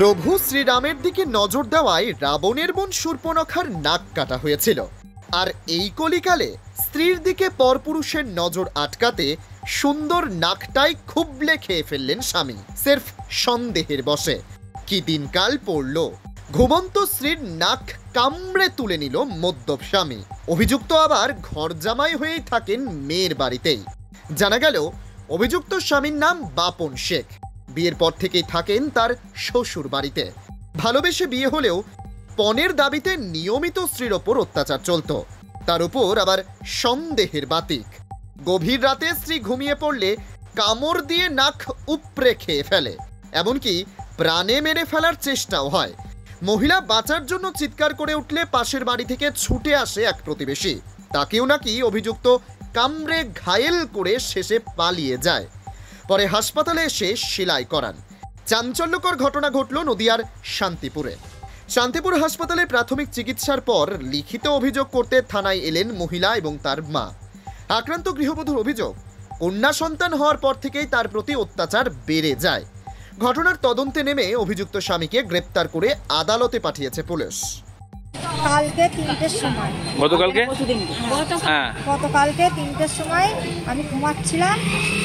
প্রভু শ্রীরামের দিকে নজর দেওয়ায় রাবণের বোন শূর্পণখার নাক কাটা হয়েছিল। আর এই কলিকালে স্ত্রীর দিকে পরপুরুষের নজর আটকাতে সুন্দর নাকটাই খুবলে খেয়ে ফেললেন স্বামী, সির্ফ সন্দেহের বশে। কি দিনকাল পড়ল, ঘুমন্ত স্ত্রীর নাক কামড়ে তুলে নিল মদ্যপ স্বামী। অভিযুক্ত আবার ঘর জামাই হয়েই থাকেন মেয়ের বাড়িতেই। জানা গেল অভিযুক্ত স্বামীর নাম বাপন শেখ। বিয়ের পর থেকেই থাকেন তার শ্বশুর বাড়িতে। ভালোবেসে বিয়ে হলেও পণের দাবিতে নিয়মিত স্ত্রীর ওপর অত্যাচার চলত। তার উপর আবার সন্দেহের বাতিক। গভীর রাতে স্ত্রী ঘুমিয়ে পড়লে কামড় দিয়ে নাক উপড়ে খেয়ে ফেলে, এমনকি প্রাণে মেরে ফেলার চেষ্টাও হয়। মহিলা বাঁচার জন্য চিৎকার করে উঠলে পাশের বাড়ি থেকে ছুটে আসে এক প্রতিবেশী। তাকেও নাকি অভিযুক্ত কামড়ে ঘায়েল করে শেষে পালিয়ে যায়। পরে হাসপাতালে এসে সেলাই করান। চাঞ্চল্যকর ঘটনা ঘটল নদিয়ার শান্তিপুরে। শান্তিপুর হাসপাতালে প্রাথমিক চিকিৎসার পর লিখিত অভিযোগ করতে থানায় এলেন মহিলা এবং তার মা। আক্রান্ত গৃহবধূর অভিযোগ, কন্যা সন্তান হওয়ার পর থেকেই তার প্রতি অত্যাচার বেড়ে যায়। ঘটনার তদন্তে নেমে অভিযুক্ত স্বামীকে গ্রেপ্তার করে আদালতে পাঠিয়েছে পুলিশ। কালকে 3টের সময়, গতকালকে গতকালকে 3টের সময় আমি ঘুমাচ্ছিলাম,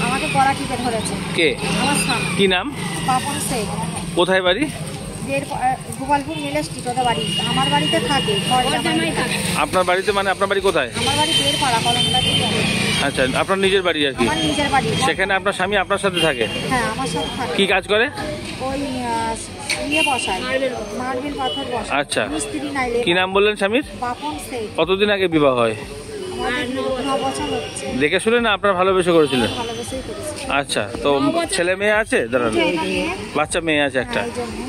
আমাকে গলা টিপে ধরেছে। কে? আমার স্বামী। কি নাম? বাপন শেখ। কোথায় বাড়ি? গোপালপুর মিলেস্ট্রিট ওদের বাড়ি। আমার বাড়িতে থাকে, ঘর জামাই থাকে। আপনার বাড়িতে মানে আপনার বাড়ি কোথায়? আমার বাড়ি বেরপাড়া, কলমবাড়ি। আচ্ছা, আপনার নিজের বাড়ি আর কি? আমার নিজের বাড়ি। সেখানে আপনার স্বামী আপনার সাথে থাকে? হ্যাঁ, আমার সাথে থাকে। কি কাজ করে? ওই ইয়ে বসায়, মার্বেল পাথর বসায়। আচ্ছা, মিস্ত্রি নাইলে। কি নাম বললেন স্বামীর? বাপন শেখ। কতদিন আগে বিবাহ হয়? আমাদের 9 বছর হচ্ছে। দেখে শুনে না আপনার ভালোবেসে করেছিলেন? ভালোবেসেই করেছি। আচ্ছা, তো ছেলে মেয়ে আছে? দাঁড়ান, বাচ্চা মেয়ে আছে একটা।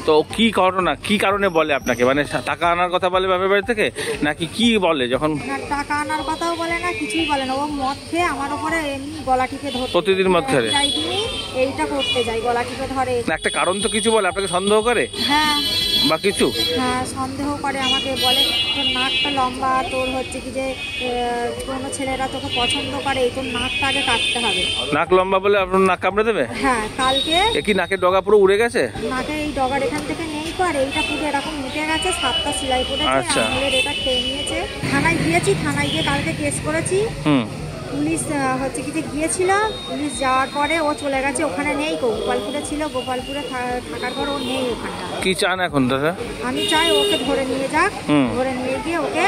তো কি ঘটনা, কি কারণে বলে আপনাকে? মানে টাকা আনার কথা বলে বাপের বাড়ি থেকে, নাকি কি বলে? যখন টাকা আনার কথাও বলে না, কিছুই বলে না। ও মদ খেয়ে আমার উপরে এমনি গলা টিপে ধরে। প্রতিদিন মদ খেয়ে এইটা করতে যাই, গলা টিপে ধরে। একটা কারণ তো কিছু বলে, আপনাকে সন্দেহ করে? হ্যাঁ, বা কিছু? হ্যাঁ, সন্দেহ করে। আমাকে বলে তোর নাকটা লম্বা, তোর হচ্ছে কি যে কোনো ছেলেরা তোকে পছন্দ করে, এই তোর নাকটা আগে কাটতে হবে। নাক লম্বা বলে আপনার নাক কামড়ে দেবে? হ্যাঁ, কালকে কি নাকের ডগা পুরো উড়ে গেছে? নাকের এই ডগার এখান থেকে নেই তো, আর এইটা পুরো এরকম উঠে গেছে, 7টা সেলাই পড়েছে। আচ্ছা, আঙুলের এটা খেয়ে নিয়েছে। থানায় গিয়েছি, থানায় গিয়ে কালকে কেস করেছি। পুলিশ হচ্ছে কি যে গিয়েছিল, পুলিশ যাওয়ার পরে ও চলে গেছে, ওখানে নেই। গোপালপুরে ছিল, গোপালপুরে থাকার পর ও নেই ওখানটা। কি চান এখন দাদা? আমি চাই ওকে ধরে নিয়ে যাক, ধরে নিয়ে গিয়ে ওকে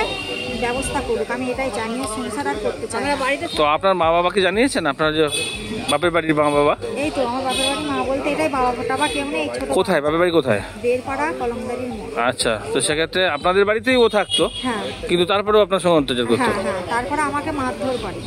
ব্যবস্থা করুক। আমি এটাই জানিয়ে সংসার আর করতে চাই। তো আপনার মা বাবাকে জানিয়েছেন? আপনার যে বাপের বাড়ির মা বাবা? এই তো আমার বাপের বাড়ি, মা বলতে এটাই, বাবা টাবা কেউ নেই। ছোট কোথায় বাপের বাড়ি? কোথায়? বেরপাড়া, কলমবাড়ির মোড়। আচ্ছা, তো সেক্ষেত্রে আপনাদের বাড়িতেই ও থাকতো? হ্যাঁ, কিন্তু তারপরেও আপনার সঙ্গে অত্যাচার করতো? হ্যাঁ, তারপরে আমাকে মারধর করে।